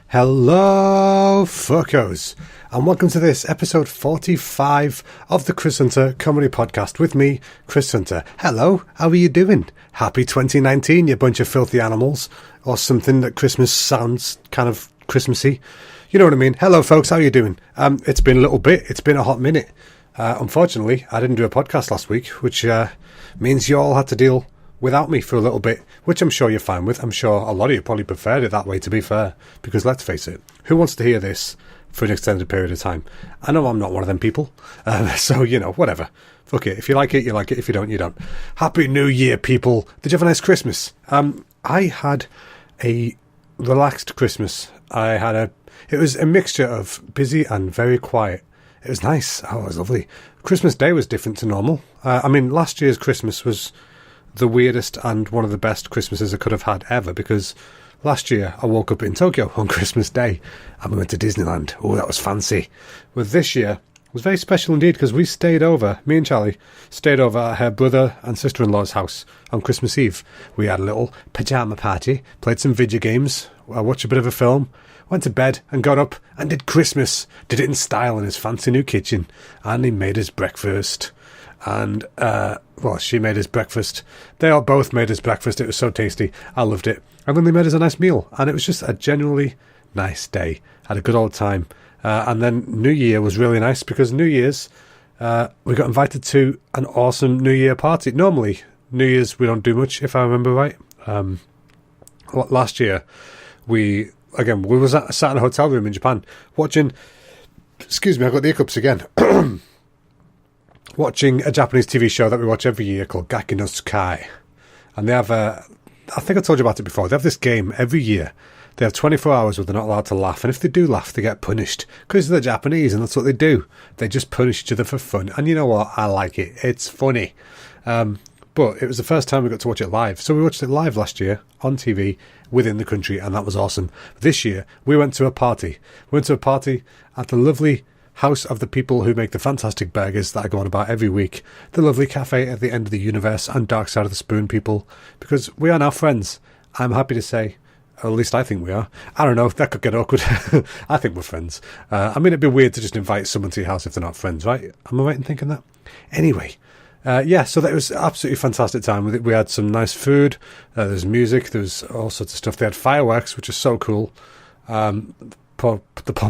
Hello, fuckos, and welcome to this episode 45 of the Chris Hunter Comedy Podcast with me, Chris Hunter. Hello, how are you doing? Happy 2019, you bunch of filthy animals, or something that Christmas sounds kind of Christmassy. You know what I mean? Hello, folks, how are you doing? It's been a little bit, it's been a hot minute. Unfortunately, I didn't do a podcast last week, which means you all had to deal without me for a little bit, which I'm sure you're fine with. I'm sure a lot of you probably preferred it that way, to be fair, because let's face it, who wants to hear this for an extended period of time? I know I'm not one of them people, so, you know, whatever. Fuck it. If you like it, you like it. If you don't, you don't. Happy New Year, people. Did you have a nice Christmas? I had a relaxed Christmas. It was a mixture of busy and very quiet. It was nice. Oh, it was lovely. Christmas Day was different to normal. Last year's Christmas was the weirdest and one of the best Christmases I could have had ever, because last year I woke up in Tokyo on Christmas Day and we went to Disneyland. Oh, that was fancy. With this year, it was very special indeed, because we stayed over, me and Charlie stayed over at her brother and sister-in-law's house on Christmas Eve. We had a little pyjama party, played some video games, watched a bit of a film, went to bed and got up and did Christmas. Did it in style in his fancy new kitchen, and he made us breakfast. And, she made us breakfast. They all both made us breakfast. It was so tasty. I loved it. And then they made us a nice meal. And it was just a genuinely nice day. Had a good old time. And then New Year was really nice, because New Year's, we got invited to an awesome New Year party. Normally, New Year's, we don't do much, if I remember right. Last year, we were sat in a hotel room in Japan watching... Excuse me, I got the hiccups again. Watching a Japanese TV show that we watch every year called Gaki no Tsukai. And they have I think I told you about it before, they have this game every year. They have 24 hours where they're not allowed to laugh, and if they do laugh, they get punished, because they're Japanese, and that's what they do. They just punish each other for fun, and you know what? I like it. It's funny. But it was the first time we got to watch it live, so we watched it live last year on TV within the country, and that was awesome. This year, we went to a party. We went to a party at the lovely house of the people who make the fantastic burgers that I go on about every week, the lovely cafe at the end of the universe and Dark Side of the Spoon people, because we are now friends. I'm happy to say, or at least I think we are. I don't know, that could get awkward. I think we're friends. It'd be weird to just invite someone to your house if they're not friends, right? Am I right in thinking that? Anyway, so that was absolutely fantastic time. We had some nice food, there was music, there was all sorts of stuff. They had fireworks, which is so cool. The poor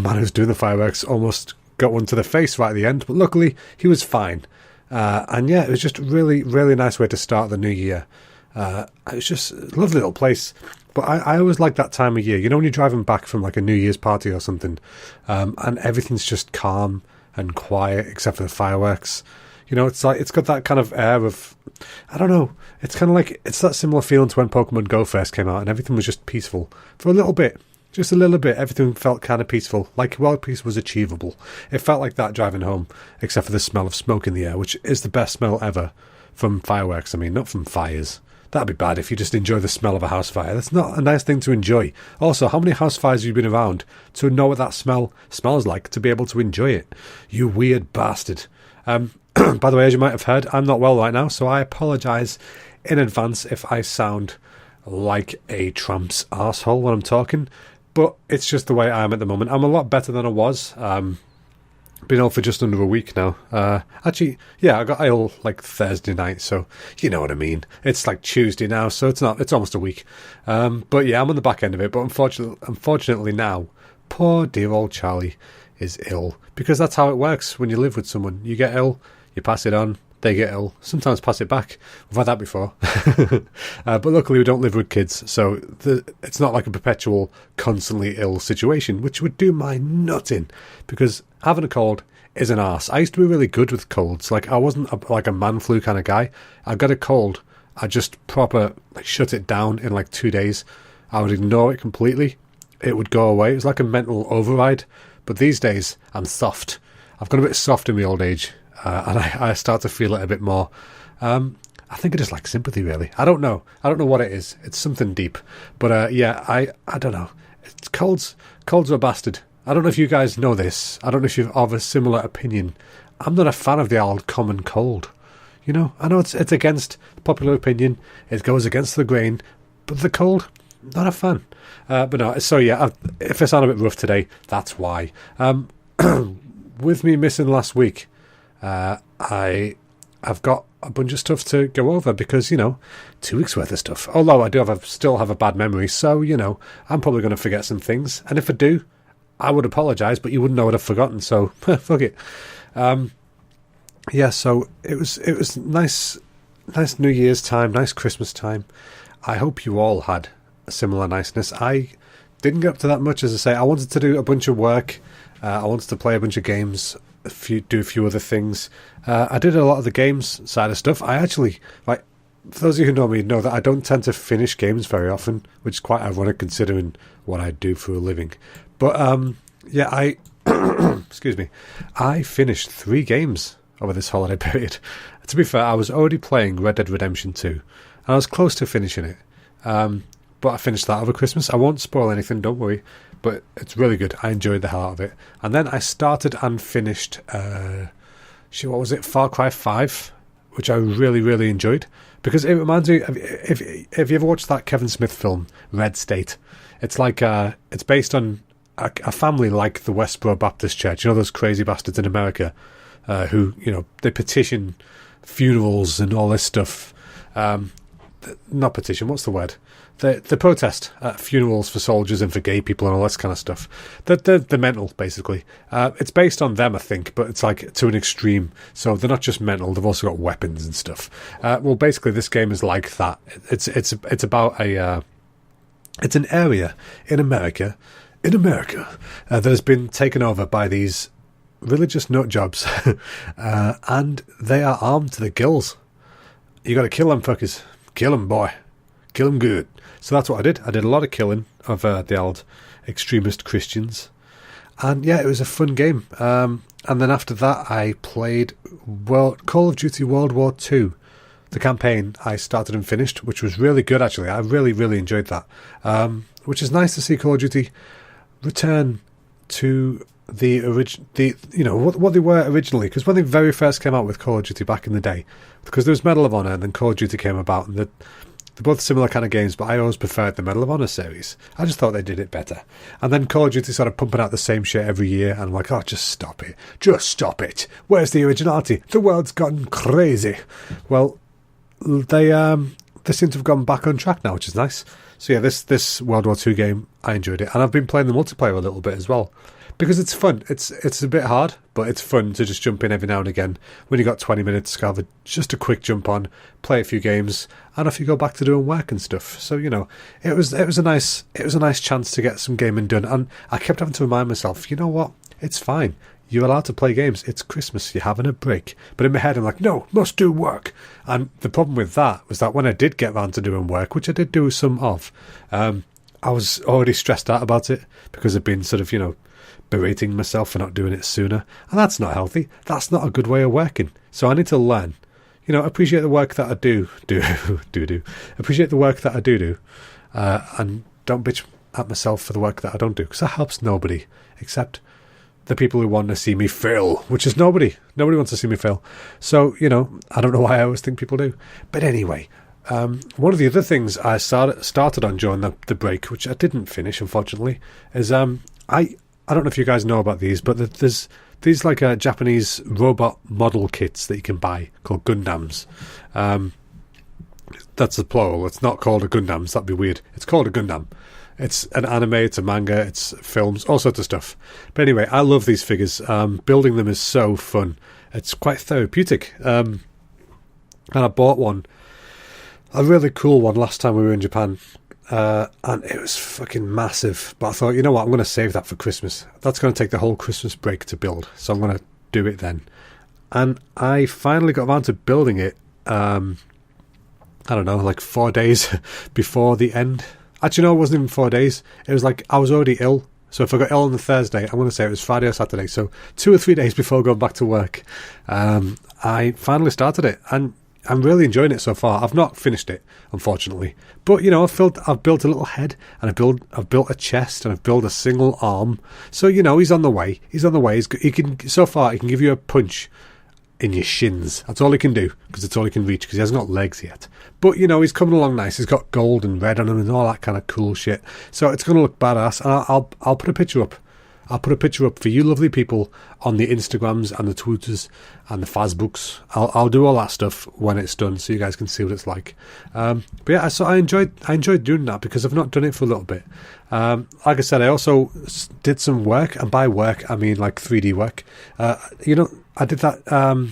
man who's doing the fireworks almost got one to the face right at the end, but luckily he was fine. It was just a really, really nice way to start the new year. It was just a lovely little place. But I always like that time of year. You know, when you're driving back from like a New Year's party or something, and everything's just calm and quiet except for the fireworks. You know, it's got that kind of air of, I don't know, it's kind of like, it's that similar feeling to when Pokemon Go first came out and everything was just peaceful for a little bit. Just a little bit, everything felt kind of peaceful, like world peace was achievable. It felt like that driving home, except for the smell of smoke in the air, which is the best smell ever from fireworks. I mean, not from fires. That'd be bad if you just enjoy the smell of a house fire. That's not a nice thing to enjoy. Also, how many house fires have you been around to know what that smell smells like, to be able to enjoy it? You weird bastard. By the way, as you might have heard, I'm not well right now, so I apologise in advance if I sound like a tramp's arsehole when I'm talking. But it's just the way I am at the moment. I'm a lot better than I was. Been ill for just under a week now. I got ill like Thursday night, so you know what I mean. It's like Tuesday now, so it's almost a week. But yeah, I'm on the back end of it. But unfortunately now, poor dear old Charlie is ill. Because that's how it works when you live with someone. You get ill, you pass it on. They get ill, sometimes pass it back. We've had that before. But luckily we don't live with kids, so it's not like a perpetual, constantly ill situation, which would do my nut in, because having a cold is an arse. I used to be really good with colds. Like, I wasn't a man flu kind of guy. I got a cold, I just proper shut it down in 2 days. I would ignore it completely. It would go away. It was like a mental override. But these days, I'm soft. I've got a bit soft in my old age. And I start to feel it a bit more. I think I just like sympathy, really. I don't know what it is. It's something deep. But I don't know. Colds are a bastard. I don't know if you guys know this. I don't know if you have a similar opinion. I'm not a fan of the old common cold. You know, I know it's against popular opinion. It goes against the grain. But the cold, not a fan. But no, so yeah, if I sound a bit rough today, that's why. With me missing last week, I've got a bunch of stuff to go over because, 2 weeks worth of stuff. Although I do still have a bad memory, so, I'm probably going to forget some things. And if I do, I would apologise, but you wouldn't know what I've forgotten, so fuck it. Yeah, so it was nice New Year's time, nice Christmas time. I hope you all had a similar niceness. I didn't get up to that much, as I say. I wanted to do a bunch of work. I wanted to play a bunch of games, do a few other things. I did a lot of the games side of stuff. I actually, for those of you who know me, know that I don't tend to finish games very often, which is quite ironic considering what I do for a living. But, yeah, excuse me, I finished 3 games over this holiday period. To be fair, I was already playing Red Dead Redemption 2, and I was close to finishing it. But I finished that over Christmas. I won't spoil anything, don't worry. But it's really good. I enjoyed the hell out of it. And then I started and finished, what was it? Far Cry 5, which I really, really enjoyed. Because it reminds me, if you ever watched that Kevin Smith film, Red State, it's like, it's based on a family like the Westboro Baptist Church. You know those crazy bastards in America who, they petition funerals and all this stuff. Not petition, what's the word? The protest at funerals for soldiers and for gay people and all this kind of stuff. They're mental, basically. It's based on them, I think, but it's like to an extreme. So they're not just mental; they've also got weapons and stuff. Well, basically, this game is like that. It's about it's an area in America that has been taken over by these religious nut jobs, and they are armed to the gills. You got to kill them fuckers. Kill them, boy. Kill them good. So that's what I did. I did a lot of killing of the old extremist Christians. And yeah, it was a fun game. And then after that, I played Call of Duty World War II. The campaign I started and finished, which was really good, actually. I really, really enjoyed that. Which is nice to see Call of Duty return to the what they were originally. Because when they very first came out with Call of Duty back in the day, because there was Medal of Honor and then Call of Duty came about, and they're both similar kind of games, but I always preferred the Medal of Honor series. I just thought they did it better. And then Call of Duty started pumping out the same shit every year, and I'm like, oh, just stop it. Just stop it. Where's the originality? The world's gone crazy. Well, they seem to have gone back on track now, which is nice. So yeah, this World War II game, I enjoyed it. And I've been playing the multiplayer a little bit as well. Because it's fun. It's a bit hard, but it's fun to just jump in every now and again. When you got 20 minutes, have just a quick jump on, play a few games, and off you go back to doing work and stuff. So it was a nice chance to get some gaming done. And I kept having to remind myself, you know what? It's fine. You're allowed to play games. It's Christmas. You're having a break. But in my head, I'm like, no, must do work. And the problem with that was that when I did get around to doing work, which I did do some of, I was already stressed out about it because I'd been sort of, berating myself for not doing it sooner, and that's not healthy. That's not a good way of working. So I need to learn, appreciate the work that I do appreciate the work that I do, and don't bitch at myself for the work that I don't do, because that helps nobody except the people who want to see me fail, which is nobody wants to see me fail. So I don't know why I always think people do, but anyway. One of the other things I started on during the break, which I didn't finish unfortunately, is I don't know if you guys know about these, but there's these like Japanese robot model kits that you can buy called Gundams. That's the plural. It's not called a Gundams. That'd be weird. It's called a Gundam. It's an anime, it's a manga, it's films, all sorts of stuff. But anyway, I love these figures. Building them is so fun. It's quite therapeutic. And I bought one, a really cool one, last time we were in Japan. And it was fucking massive. But I thought, you know what, I'm going to save that for Christmas. That's going to take the whole Christmas break to build. So I'm going to do it then. And I finally got around to building it, I don't know, like 4 days before the end. Actually, no, it wasn't even 4 days. It was like I was already ill. So if I got ill on the Thursday, I'm going to say it was Friday or Saturday. So 2 or 3 days before going back to work, I finally started it. And I'm really enjoying it so far. I've not finished it, unfortunately, but I've built a little head, and I've built a chest, and I've built a single arm. So he's on the way. He can give you a punch in your shins. That's all he can do, because it's all he can reach, because he hasn't got legs yet. But, you know, he's coming along nice. He's got gold and red on him and all that kind of cool shit. So it's going to look badass. And I'll put a picture up. I'll put a picture up for you lovely people on the Instagrams and the Twitters and the Facebooks. I'll do all that stuff when it's done, so you guys can see what it's like. But yeah, so I enjoyed doing that, because I've not done it for a little bit. Like I said, I also did some work, and by work I mean like 3D work. You know, I did that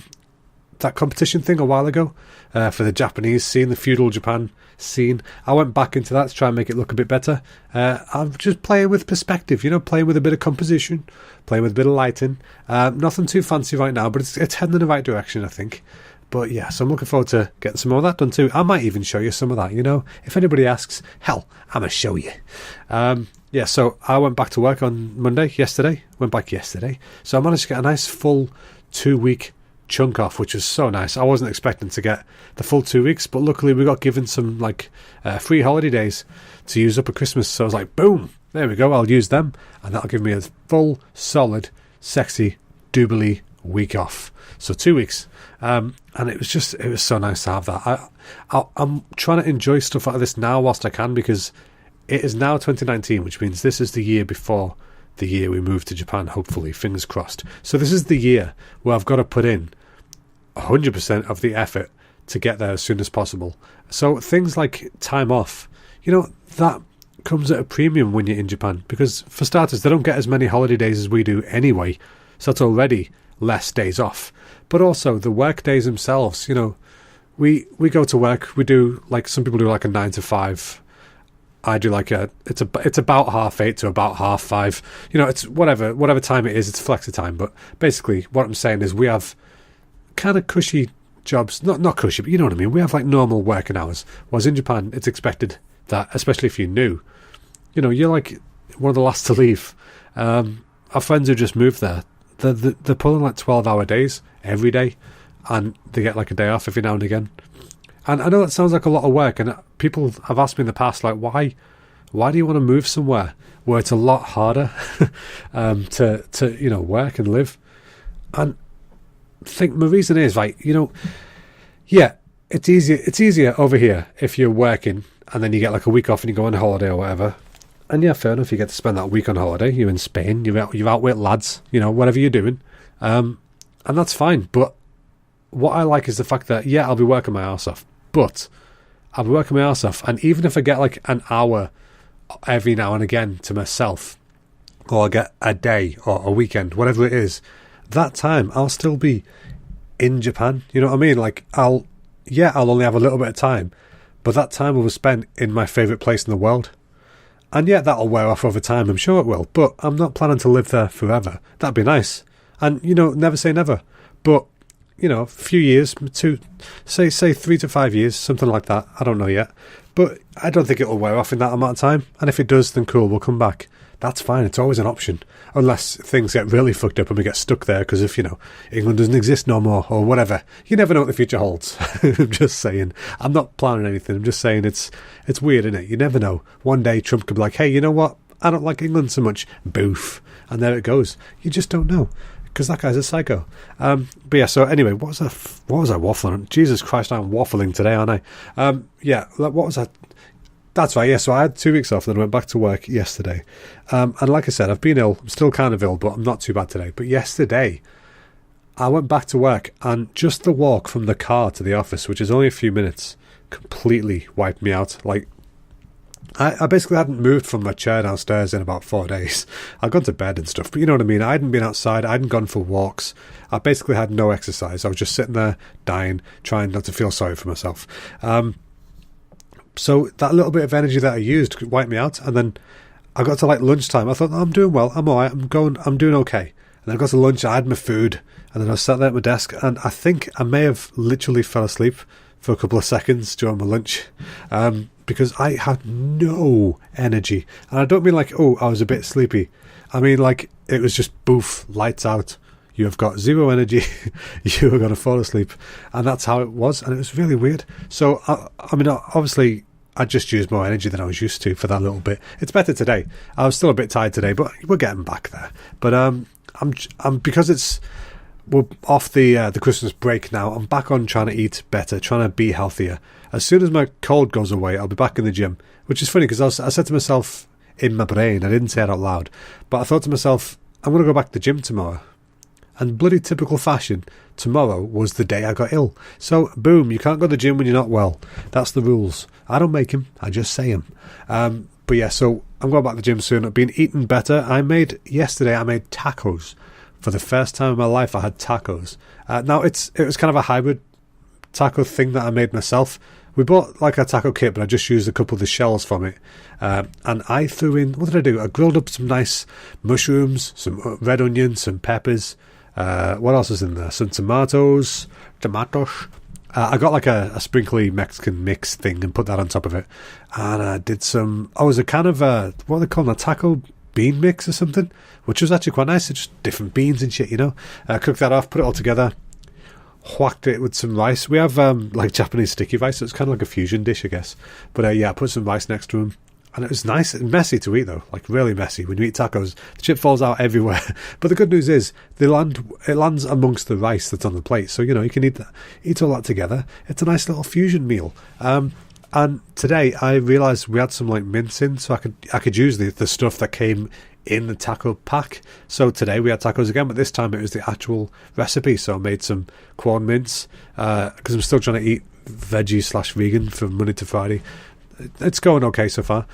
competition thing a while ago for the Japanese scene, the feudal Japan scene. I went back into that to try and make it look a bit better. I'm just playing with perspective, you know, playing with a bit of composition, playing with a bit of lighting. Nothing too fancy right now, but it's heading in the right direction, I think. But yeah, so I'm looking forward to getting some more of that done too. I might even show you some of that, you know. If anybody asks, hell, I'm going to show you. Yeah, so I went back to work on Monday, went back yesterday. So I managed to get a nice full 2-week chunk off, which was so nice. I wasn't expecting to get the full 2 weeks, but luckily we got given some like free holiday days to use up at Christmas. So I was like, boom, there we go, I'll use them, and that'll give me a full, solid, sexy, doobly week off. So 2 weeks. And it was so nice to have that. I'm trying to enjoy stuff like this now whilst I can, because it is now 2019, which means this is the year before the year we move to Japan, hopefully, fingers crossed. So this is the year where I've got to put in 100% of the effort to get there as soon as possible. So things like time off, you know, that comes at a premium when you're in Japan, because for starters, they don't get as many holiday days as we do anyway, so it's already less days off. But also the work days themselves, you know, we go to work, we do, like, some people do like a 9 to 5. I do like it's about 8:30 to about 5:30. You know, it's whatever time it is, it's flexi time. But basically, what I'm saying is we have kind of cushy jobs, not cushy, but you know what I mean. We have like normal working hours. Whereas in Japan, it's expected that, especially if you're new, you know, you're like one of the last to leave. Our friends who just moved there, they're pulling like 12-hour days every day, and they get like a day off every now and again. And I know that sounds like a lot of work, and people have asked me in the past, like, why do you want to move somewhere where it's a lot harder to you know, work and live? And I think my reason is, like, you know, yeah, it's easier over here if you're working and then you get like a week off and you go on holiday or whatever. And yeah, fair enough, you get to spend that week on holiday. You're in Spain, you're out with lads, you know, whatever you're doing, and that's fine. But what I like is the fact that, yeah, I'll be working my arse off. But I'll be working my arse off, and even if I get like an hour every now and again to myself, or I get a day or a weekend, whatever it is, that time I'll still be in Japan. You know what I mean? Like, I'll only have a little bit of time, but that time will be spent in my favourite place in the world. And yeah, that'll wear off over time, I'm sure it will, but I'm not planning to live there forever. That'd be nice. And, you know, never say never. But, you know, a few years, say 3 to 5 years, something like that. I don't know yet. But I don't think it'll wear off in that amount of time. And if it does, then cool, we'll come back. That's fine. It's always an option. Unless things get really fucked up and we get stuck there because if, you know, England doesn't exist no more or whatever. You never know what the future holds. I'm just saying. I'm not planning anything. I'm just saying it's weird, isn't it? You never know. One day Trump could be like, hey, you know what? I don't like England so much. Boof. And there it goes. You just don't know. Because that guy's a psycho. But yeah, so anyway, what was I waffling on? Jesus Christ, I'm waffling today, aren't I? Yeah, what was I? That's right, yeah, so I had 2 weeks off, then I went back to work yesterday. And like I said, I've been ill. I'm still kind of ill, but I'm not too bad today. But yesterday, I went back to work, and just the walk from the car to the office, which is only a few minutes, completely wiped me out. Like, I basically hadn't moved from my chair downstairs in about 4 days. I'd gone to bed and stuff, but you know what I mean? I hadn't been outside, I hadn't gone for walks. I basically had no exercise. I was just sitting there, dying, trying not to feel sorry for myself. So that little bit of energy that I used wiped me out, and then I got to like lunchtime. I thought, oh, I'm doing well, I'm alright, I'm doing okay. And then I got to lunch, I had my food, and then I sat there at my desk, and I think I may have literally fell asleep for a couple of seconds during my lunch, because I had no energy. And I don't mean like, oh, I was a bit sleepy. I mean like, it was just boof, lights out. You have got zero energy, you are going to fall asleep. And that's how it was, and it was really weird. So, I mean, obviously, I just used more energy than I was used to for that little bit. It's better today. I was still a bit tired today, but we're getting back there. But I'm because it's we're off the Christmas break now. I'm back on trying to eat better, trying to be healthier. As soon as my cold goes away, I'll be back in the gym, which is funny because I said to myself in my brain, I didn't say it out loud, but I thought to myself, I'm going to go back to the gym tomorrow. And bloody typical fashion, tomorrow was the day I got ill. So, boom, you can't go to the gym when you're not well. That's the rules. I don't make them, I just say them. But yeah, so I'm going back to the gym soon. I've been eating better. Yesterday I made tacos. For the first time in my life, I had tacos. Now, it was kind of a hybrid taco thing that I made myself. We bought like a taco kit, but I just used a couple of the shells from it. And I threw in, what did I do? I grilled up some nice mushrooms, some red onions, some peppers. What else is in there? Some tomatoes. I got like a sprinkly Mexican mix thing and put that on top of it. And I did some, it was a kind of, what are they called? A taco bean mix or something, which was actually quite nice. It's just different beans and shit, Cooked that off, put it all together, whacked it with some rice. We have like Japanese sticky rice, so it's kind of like a fusion dish, I guess. But yeah, I put some rice next to them. And it was nice and messy to eat, though. Like, really messy. When you eat tacos, the chip falls out everywhere. But the good news is, it lands amongst the rice that's on the plate. So, you can eat all that together. It's a nice little fusion meal. And today, I realised we had some, like, mince in, so I could use the stuff that came in the taco pack. So today, we had tacos again, but this time it was the actual recipe. So I made some corn mince, because I'm still trying to eat veggie/vegan from Monday to Friday. It's going okay so far.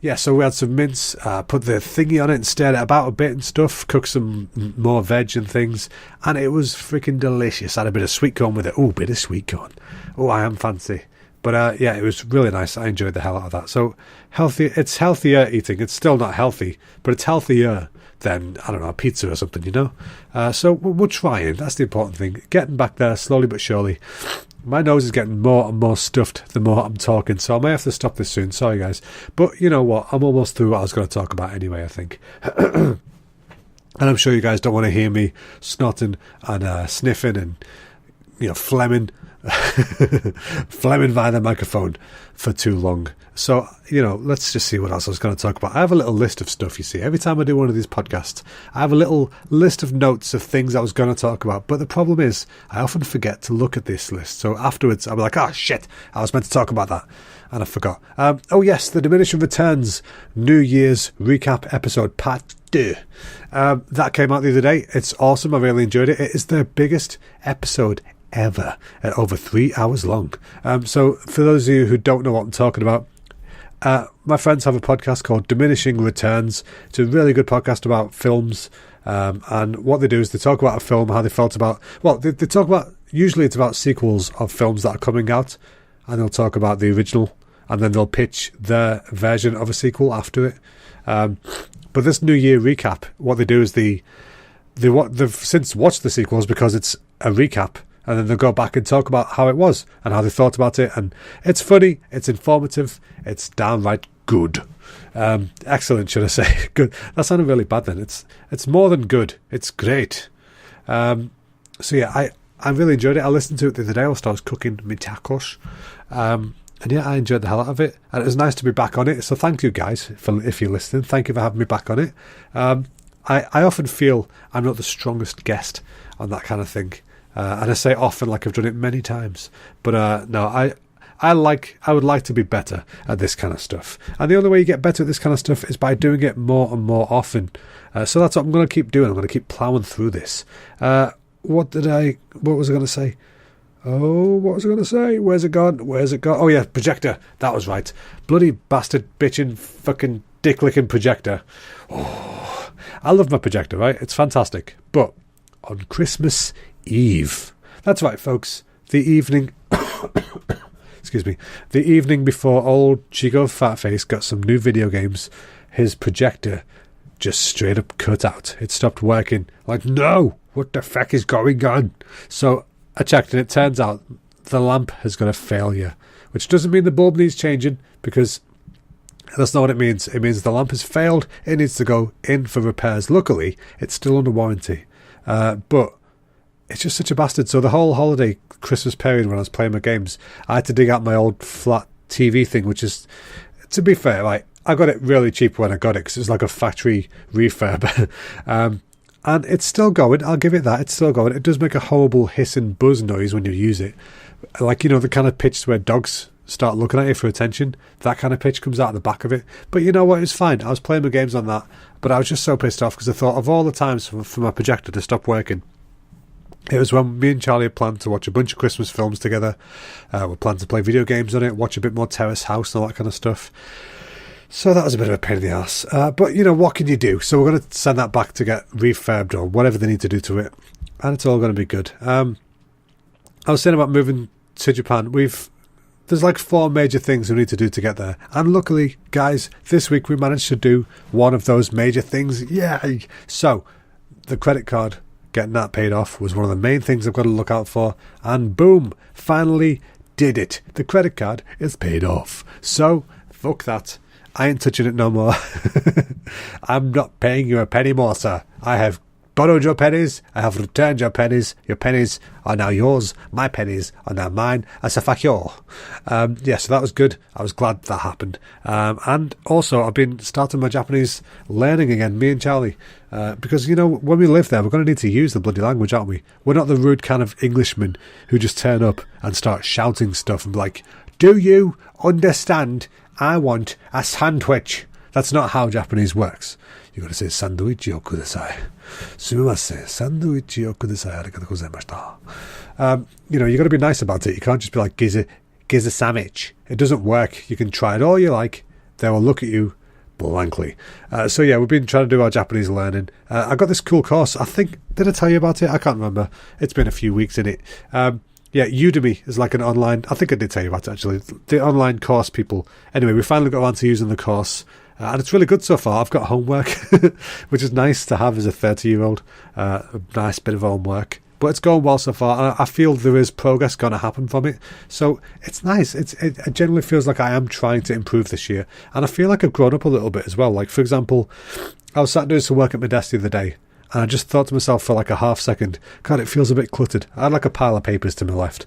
Yeah, so we had some mince, put the thingy on it and stirred it about a bit and stuff, cooked some more veg and things, and it was freaking delicious. I had a bit of sweet corn with it. Oh, bit of sweet corn. Oh, I am fancy. But yeah, it was really nice. I enjoyed the hell out of that. So healthy. It's healthier eating. It's still not healthy, but it's healthier than, I don't know, pizza or something, So we're trying. That's the important thing. Getting back there slowly but surely. My nose is getting more and more stuffed the more I'm talking, so I may have to stop this soon. Sorry, guys. But you know what? I'm almost through what I was going to talk about anyway, I think. And I'm sure you guys don't want to hear me snotting and sniffing and, phlegming. Fleming via the microphone for too long. So, let's just see what else I was going to talk about. I have a little list of stuff, you see. Every time I do one of these podcasts, I have a little list of notes of things I was going to talk about. But the problem is, I often forget to look at this list. So afterwards, I'll be like, oh, shit, I was meant to talk about that. And I forgot. Oh, yes, the Diminishing Returns New Year's Recap episode, part 2. That came out the other day. It's awesome. I really enjoyed it. It is the biggest episode ever at over 3 hours long. So for those of you who don't know what I'm talking about, my friends have a podcast called Diminishing Returns. It's a really good podcast about films, and what they do is they talk about a film, how they felt about, they talk about, usually it's about sequels of films that are coming out, and they'll talk about the original, and then they'll pitch their version of a sequel after it. But this New Year recap, what they do is they've since watched the sequels because it's a recap, and then they'll go back and talk about how it was and how they thought about it. And it's funny, it's informative, it's downright good. Excellent, should I say. Good. That sounded really bad then. It's more than good. It's great. So yeah, I really enjoyed it. I listened to it the other day whilst I was cooking my tacos. And yeah, I enjoyed the hell out of it. And it was nice to be back on it. So thank you guys, if you're listening. Thank you for having me back on it. I often feel I'm not the strongest guest on that kind of thing. And I say often like I've done it many times. But no, I would like to be better at this kind of stuff. And the only way you get better at this kind of stuff is by doing it more and more often. So that's what I'm going to keep doing. I'm going to keep ploughing through this. What was I going to say? Oh, what was I going to say? Where's it gone? Oh yeah, projector. That was right. Bloody bastard bitching fucking dick-licking projector. Oh, I love my projector, right? It's fantastic. But on Christmas Eve. That's right, folks. The evening... excuse me. The evening before old Chico Fatface got some new video games, his projector just straight up cut out. It stopped working. Like, no! What the fuck is going on? So I checked and it turns out the lamp has got a failure, which doesn't mean the bulb needs changing, because that's not what it means. It means the lamp has failed. It needs to go in for repairs. Luckily, it's still under warranty. But it's just such a bastard. So the whole holiday Christmas period when I was playing my games, I had to dig out my old flat TV thing, which is, to be fair, like, I got it really cheap when I got it because it was like a factory refurb. And it's still going, I'll give it that, it's still going. It does make a horrible hiss and buzz noise when you use it. Like, the kind of pitch where dogs start looking at you for attention. That kind of pitch comes out of the back of it. But you know what, it's fine. I was playing my games on that, but I was just so pissed off because I thought of all the times for my projector to stop working. It was when me and Charlie had planned to watch a bunch of Christmas films together. We planned to play video games on it, watch a bit more Terrace House and all that kind of stuff. So that was a bit of a pain in the ass. But, what can you do? So we're going to send that back to get refurbed or whatever they need to do to it. And it's all going to be good. I was saying about moving to Japan. There's like 4 major things we need to do to get there. And luckily, guys, this week we managed to do one of those major things. Yay! So, the credit card, getting that paid off was one of the main things I've got to look out for. And boom, finally did it. The credit card is paid off. So, fuck that. I ain't touching it no more. I'm not paying you a penny more, sir. I have borrowed your pennies. I have returned your pennies. Your pennies are now yours. My pennies are now mine. As a fuck you. So that was good. I was glad that happened. And also, I've been starting my Japanese learning again, me and Charlie. Because, when we live there, we're going to need to use the bloody language, aren't we? We're not the rude kind of Englishmen who just turn up and start shouting stuff and be like, do you understand? I want a sandwich. That's not how Japanese works. You got to say sandwich o kudasai. Sumimasen, sandwich o kudasai. Arigatou gozaimashita. You got to be nice about it. You can't just be like, giz a sandwich. It doesn't work. You can try it all you like. They will look at you blankly. We've been trying to do our Japanese learning. I got this cool course. I think, did I tell you about it? I can't remember. It's been a few weeks in it. Udemy is like an online, I think I did tell you about it actually, the online course people. Anyway, we finally got around to using the course, and it's really good so far. I've got homework, which is nice to have as a 30-year-old, a nice bit of homework. But it's going well so far, and I feel there is progress going to happen from it. So it's nice. It generally feels like I am trying to improve this year, and I feel like I've grown up a little bit as well. Like, for example, I was sat doing some work at my desk the other day, and I just thought to myself for like a half second, God, it feels a bit cluttered. I had like a pile of papers to my left.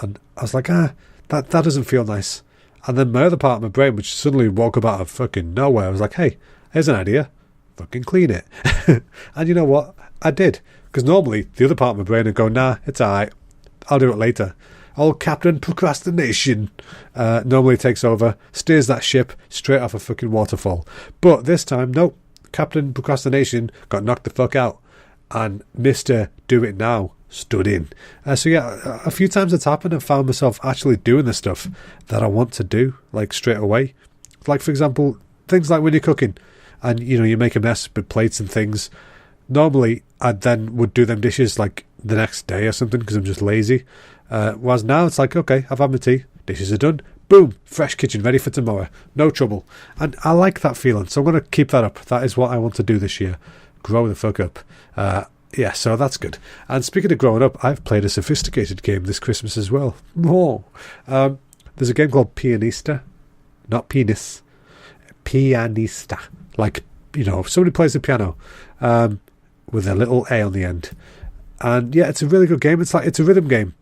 And I was like, that doesn't feel nice. And then my other part of my brain, which suddenly woke up out of fucking nowhere, I was like, hey, here's an idea. Fucking clean it. And you know what? I did. Because normally the other part of my brain would go, nah, it's alright. I'll do it later. Old Captain Procrastination normally takes over, steers that ship straight off a fucking waterfall. But this time, nope. Captain Procrastination got knocked the fuck out, and Mr. Do It Now stood in. A few times it's happened and found myself actually doing the stuff that I want to do, like straight away. Like, for example, things like when you're cooking and, you make a mess with plates and things. Normally, I then would do them dishes like the next day or something because I'm just lazy. Whereas now it's like, okay, I've had my tea, dishes are done. Boom, fresh kitchen, ready for tomorrow. No trouble. And I like that feeling, so I'm going to keep that up. That is what I want to do this year. Grow the fuck up. So that's good. And speaking of growing up, I've played a sophisticated game this Christmas as well. There's a game called Pianista. Not penis. Pianista. Like, somebody plays the piano with a little A on the end. And yeah, it's a really good game. It's a rhythm game.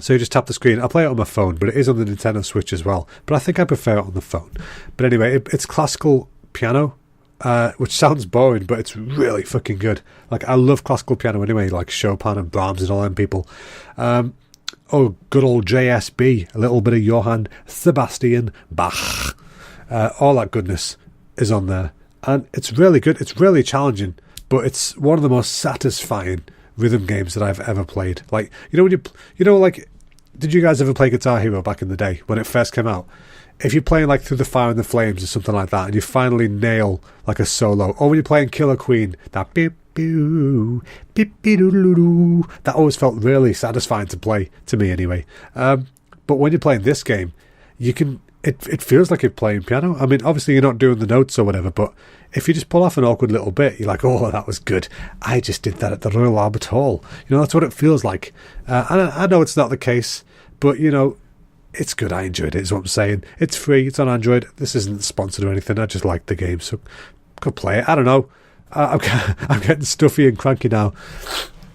So you just tap the screen. I play it on my phone, but it is on the Nintendo Switch as well. But I think I prefer it on the phone. But anyway, it's classical piano, which sounds boring, but it's really fucking good. Like, I love classical piano anyway, like Chopin and Brahms and all them people. Good old JSB, a little bit of Johann Sebastian Bach. All that goodness is on there. And it's really good. It's really challenging, but it's one of the most satisfying rhythm games that I've ever played. Like, did you guys ever play Guitar Hero back in the day when it first came out? If you're playing like Through the Fire and the Flames or something like that, and you finally nail like a solo, or when you're playing Killer Queen, that beep boo, beep doo, that always felt really satisfying to play, to me anyway. But when you're playing this game, you can. It feels like you're playing piano. I mean, obviously you're not doing the notes or whatever, but if you just pull off an awkward little bit, you're like, oh, that was good. I just did that at the Royal Albert Hall. That's what it feels like. And I know it's not the case, but, it's good. I enjoyed it, is what I'm saying. It's free. It's on Android. This isn't sponsored or anything. I just like the game, so could play it. I don't know. I'm getting stuffy and cranky now.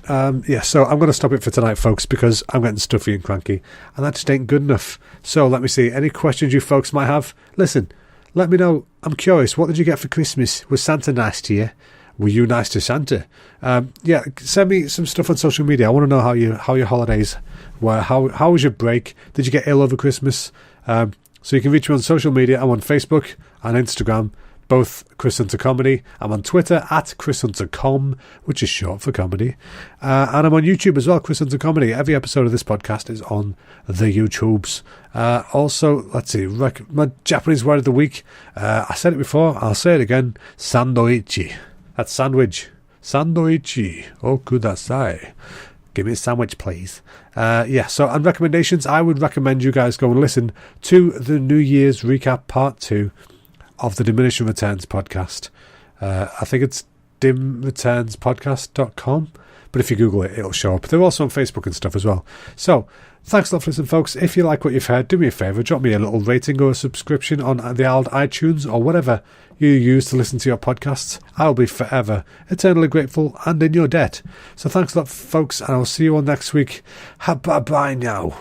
So I'm going to stop it for tonight, folks, because I'm getting stuffy and cranky, and that just ain't good enough. So let me see. Any questions you folks might have? Listen, let me know. I'm curious. What did you get for Christmas? Was Santa nice to you? Were you nice to Santa? Yeah, send me some stuff on social media. I want to know how your holidays were. How was your break? Did you get ill over Christmas? So you can reach me on social media. I'm on Facebook and Instagram, both Chris Hunter Comedy. I'm on Twitter at Chris Hunter Com, which is short for comedy. And I'm on YouTube as well, Chris Hunter Comedy. Every episode of this podcast is on the YouTubes. Also, let's see, my Japanese word of the week. I said it before, I'll say it again. Sandoichi. That's sandwich. Sandoichi. Oh, kudasai. Give me a sandwich, please. So on recommendations, I would recommend you guys go and listen to the New Year's recap part 2 of the Diminishing Returns podcast. I think it's dimreturnspodcast.com, but if you Google it, it'll show up. They're also on Facebook and stuff as well. So, thanks a lot for listening, folks. If you like what you've heard, do me a favour, drop me a little rating or a subscription on the old iTunes or whatever you use to listen to your podcasts. I'll be forever, eternally grateful and in your debt. So thanks a lot, folks, and I'll see you all next week. Bye-bye now.